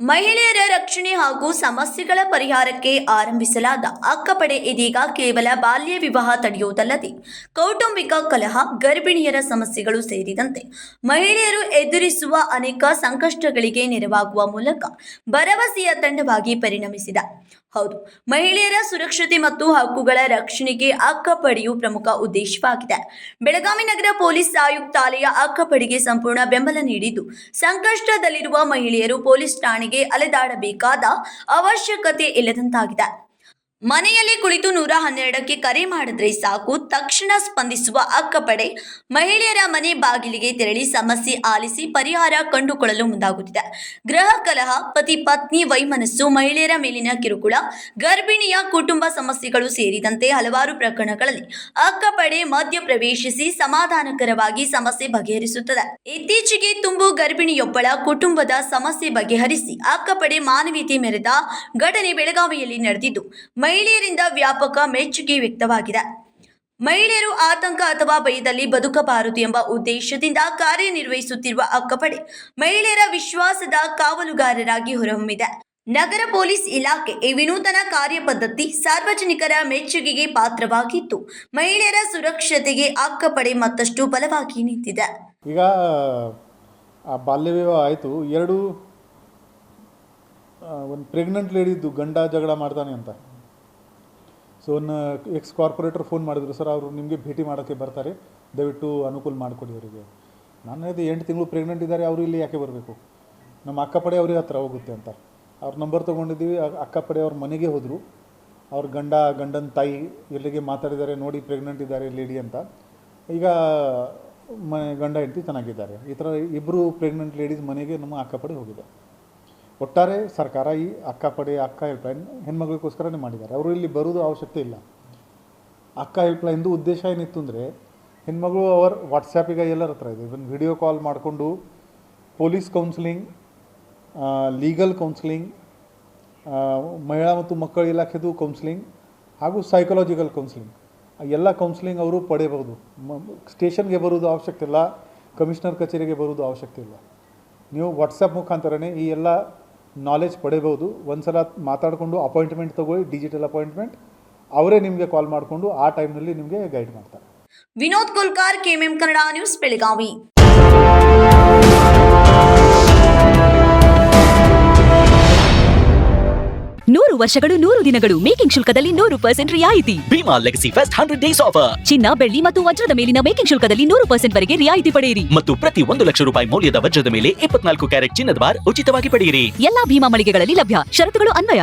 ಮಹಿಳೆಯರ ರಕ್ಷಣೆ ಹಾಗೂ ಸಮಸ್ಯೆಗಳ ಪರಿಹಾರಕ್ಕೆ ಆರಂಭಿಸಲಾದ ಅಕ್ಕಪಡೆ ಇದೀಗ ಕೇವಲ ಬಾಲ್ಯ ವಿವಾಹ ತಡೆಯುವುದಲ್ಲದೆ ಕೌಟುಂಬಿಕ ಕಲಹ, ಗರ್ಭಿಣಿಯರ ಸಮಸ್ಯೆಗಳು ಸೇರಿದಂತೆ ಮಹಿಳೆಯರು ಎದುರಿಸುವ ಅನೇಕ ಸಂಕಷ್ಟಗಳಿಗೆ ನೆರವಾಗುವ ಮೂಲಕ ಭರವಸೆಯ ತಂಡವಾಗಿ ಪರಿಣಮಿಸಿದೆ. ಹೌದು, ಮಹಿಳೆಯರ ಸುರಕ್ಷತೆ ಮತ್ತು ಹಕ್ಕುಗಳ ರಕ್ಷಣೆಗೆ ಅಕ್ಕಪಡೆಯು ಪ್ರಮುಖ ಉದ್ದೇಶವಾಗಿದೆ. ಬೆಳಗಾವಿ ನಗರ ಪೊಲೀಸ್ ಆಯುಕ್ತಾಲಯ ಅಕ್ಕಪಡೆಗೆ ಸಂಪೂರ್ಣ ಬೆಂಬಲ ನೀಡಿದ್ದು, ಸಂಕಷ್ಟದಲ್ಲಿರುವ ಮಹಿಳೆಯರು ಪೊಲೀಸ್ ಠಾಣೆಗೆ ಅಲೆದಾಡಬೇಕಾದ ಅವಶ್ಯಕತೆ ಇಲ್ಲದಂತಾಗಿದೆ. ಮನೆಯಲ್ಲಿ ಕುಳಿತು 112ಕ್ಕೆ ಕರೆ ಮಾಡಿದ್ರೆ ಸಾಕು, ತಕ್ಷಣ ಸ್ಪಂದಿಸುವ ಅಕ್ಕಪಡೆ ಮಹಿಳೆಯರ ಮನೆ ಬಾಗಿಲಿಗೆ ತೆರಳಿ ಸಮಸ್ಯೆ ಆಲಿಸಿ ಪರಿಹಾರ ಕಂಡುಕೊಳ್ಳಲು ಮುಂದಾಗುತ್ತಿದೆ. ಗೃಹ ಕಲಹ, ಪತಿ ಪತ್ನಿ ವೈಮನಸ್ಸು, ಮಹಿಳೆಯರ ಮೇಲಿನ ಕಿರುಕುಳ, ಗರ್ಭಿಣಿಯ ಕುಟುಂಬ ಸಮಸ್ಯೆಗಳು ಸೇರಿದಂತೆ ಹಲವಾರು ಪ್ರಕರಣಗಳಲ್ಲಿ ಅಕ್ಕಪಡೆ ಮಧ್ಯ ಪ್ರವೇಶಿಸಿ ಸಮಾಧಾನಕರವಾಗಿ ಸಮಸ್ಯೆ ಬಗೆಹರಿಸುತ್ತದೆ. ಇತ್ತೀಚೆಗೆ ತುಂಬು ಗರ್ಭಿಣಿಯೊಬ್ಬಳ ಕುಟುಂಬದ ಸಮಸ್ಯೆ ಬಗೆಹರಿಸಿ ಅಕ್ಕಪಡೆ ಮಾನವೀಯತೆ ಮೆರೆದ ಘಟನೆ ಬೆಳಗಾವಿಯಲ್ಲಿ ನಡೆದಿದ್ದು, ಮಹಿಳೆಯರಿಂದ ವ್ಯಾಪಕ ಮೆಚ್ಚುಗೆ ವ್ಯಕ್ತವಾಗಿದೆ. ಮಹಿಳೆಯರು ಆತಂಕ ಅಥವಾ ಭಯದಲ್ಲಿ ಬದುಕಬಾರದು ಎಂಬ ಉದ್ದೇಶದಿಂದ ಕಾರ್ಯನಿರ್ವಹಿಸುತ್ತಿರುವ ಅಕ್ಕಪಡೆ ಮಹಿಳೆಯರ ವಿಶ್ವಾಸದ ಕಾವಲುಗಾರರಾಗಿ ಹೊರಹೊಮ್ಮಿದೆ. ನಗರ ಪೊಲೀಸ್ ಇಲಾಖೆ ಈ ವಿನೂತನ ಕಾರ್ಯಪದ್ಧತಿ ಸಾರ್ವಜನಿಕರ ಮೆಚ್ಚುಗೆಗೆ ಪಾತ್ರವಾಗಿದ್ದು, ಮಹಿಳೆಯರ ಸುರಕ್ಷತೆಗೆ ಅಕ್ಕಪಡೆ ಮತ್ತಷ್ಟು ಬಲವಾಗಿ ನಿಂತಿದೆ. ಈಗ ಆ ಬಾಲ್ಯ ವಿವಾಹ ಆಯಿತು, ಒಂದು ಪ್ರೆಗ್ನೆಂಟ್ ಲೇಡಿದ್ದು ಗಂಡ ಜಗಳ ಮಾಡ್ತಾನೆ ಅಂತ. ಸೊ ಒಂದು ಎಕ್ಸ್ ಕಾರ್ಪೊರೇಟರ್ ಫೋನ್ ಮಾಡಿದ್ರು, ಸರ್ ಅವರು ನಿಮಗೆ ಭೇಟಿ ಮಾಡೋಕ್ಕೆ ಬರ್ತಾರೆ, ದಯವಿಟ್ಟು ಅನುಕೂಲ ಮಾಡಿಕೊಡಿ ಅವರಿಗೆ. ನಾನು ಹೇಳಿದೆ 8 ತಿಂಗಳು ಪ್ರೆಗ್ನೆಂಟ್ ಇದ್ದಾರೆ, ಅವರು ಇಲ್ಲಿ ಯಾಕೆ ಬರಬೇಕು, ನಮ್ಮ ಅಕ್ಕಪಡೆ ಅವ್ರಿಗೆ ಹತ್ರ ಹೋಗುತ್ತೆ ಅಂತ. ಅವ್ರ ನಂಬರ್ ತೊಗೊಂಡಿದ್ದೀವಿ. ಅಕ್ಕಪಡೆ ಅವ್ರ ಮನೆಗೆ ಹೋದರು. ಅವ್ರ ಗಂಡನ ತಾಯಿ ಎಲ್ಲಿಗೆ ಮಾತಾಡಿದ್ದಾರೆ, ನೋಡಿ ಪ್ರೆಗ್ನೆಂಟ್ ಇದ್ದಾರೆ ಲೇಡಿ ಅಂತ. ಈಗ ಗಂಡ ಹೆಂಡತಿ ಚೆನ್ನಾಗಿದ್ದಾರೆ. ಈ ಥರ ಇಬ್ಬರು ಪ್ರೆಗ್ನೆಂಟ್ ಲೇಡೀಸ್ ಮನೆಗೆ ನಮ್ಮ ಅಕ್ಕಪಡೆ ಹೋಗಿದೆ. ಒಟ್ಟಾರೆ ಸರ್ಕಾರ ಈ ಅಕ್ಕಪಡೆ, ಅಕ್ಕ ಹೆಲ್ಪ್ಲೈನ್ ಹೆಣ್ಮಗಳಿಗೋಸ್ಕರನೇ ಮಾಡಿದ್ದಾರೆ. ಅವರು ಇಲ್ಲಿ ಬರೋದು ಅವಶ್ಯಕತೆ ಇಲ್ಲ. ಅಕ್ಕ ಹೆಲ್ಪ್ಲೈನ್ದು ಉದ್ದೇಶ ಏನಿತ್ತು ಅಂದರೆ, ಹೆಣ್ಮಗಳು ಅವ್ರ ವಾಟ್ಸಪ್ಪಿಗೆ ಎಲ್ಲರ ಹತ್ರ ಇದೆ, ಇವನ್ ವಿಡಿಯೋ ಕಾಲ್ ಮಾಡಿಕೊಂಡು ಪೊಲೀಸ್ ಕೌನ್ಸಿಲಿಂಗ್, ಲೀಗಲ್ ಕೌನ್ಸಿಲಿಂಗ್, ಮಹಿಳಾ ಮತ್ತು ಮಕ್ಕಳ ಇಲಾಖೆದು ಕೌನ್ಸಿಲಿಂಗ್ ಹಾಗೂ ಸೈಕಲಾಜಿಕಲ್ ಕೌನ್ಸಿಲಿಂಗ್, ಎಲ್ಲ ಕೌನ್ಸಿಲಿಂಗ್ ಅವರು ಪಡೆಯಬಹುದು. ಸ್ಟೇಷನ್ಗೆ ಬರೋದು ಅವಶ್ಯಕತೆ ಇಲ್ಲ, ಕಮಿಷನರ್ ಕಚೇರಿಗೆ ಬರೋದು ಅವಶ್ಯಕತೆ ಇಲ್ಲ. ನೀವು ವಾಟ್ಸಪ್ ಮುಖಾಂತರನೇ ಈ ಎಲ್ಲ ನಾಲೆಜ್ ಪಡೆಯಬಹುದು. ಒಂದು ಸಲ ಮಾತಾಡಿಕೊಂಡು ಅಪಾಯಿಂಟ್ಮೆಂಟ್ ತಗೊಳ್ಳಿ, ಡಿಜಿಟಲ್ ಅಪಾಯಿಂಟ್ಮೆಂಟ್. ಅವರೇ ನಿಮಗೆ ಕಾಲ್ ಮಾಡಿಕೊಂಡು ಆ ಟೈಮ್ನಲ್ಲಿ ನಿಮಗೆ ಗೈಡ್ ಮಾಡ್ತಾರೆ. Vinod Kulkar, KMM Kannada news, Belagavi. 100 ವರ್ಷಗಳು 100 ದಿನಗಳು ಮೇಕಿಂಗ್ ಶುಲ್ಕದಲ್ಲಿ 100% ರಿಯಾಯಿತಿ. Bhima legacy fest 100 days offer. ಚಿನ್ನ, ಬೆಳ್ಳಿ ಮತ್ತು ವಜ್ರದ ಮೇಲಿನ ಮೇಕಿಂಗ್ ಶುಲ್ಕದಲ್ಲಿ 100% ವರೆಗೆ ರಿಯಾಯಿತಿ ಪಡೆಯಿರಿ. ಮತ್ತು ಪ್ರತಿ 1 ಲಕ್ಷ ರೂಪಾಯಿ ಮೌಲ್ಯದ ವಜ್ರದ ಮೇಲೆ 24 ಕ್ಯಾರೆಟ್ ಚಿನ್ನದ ಬಾರ್ ಉಚಿತವಾಗಿ ಪಡೆಯಿರಿ. ಎಲ್ಲಾ ಭೀಮಾ ಮಳಿಗೆಗಳಲ್ಲಿ ಲಭ್ಯ. ಷರತ್ತುಗಳು ಅನ್ವಯ.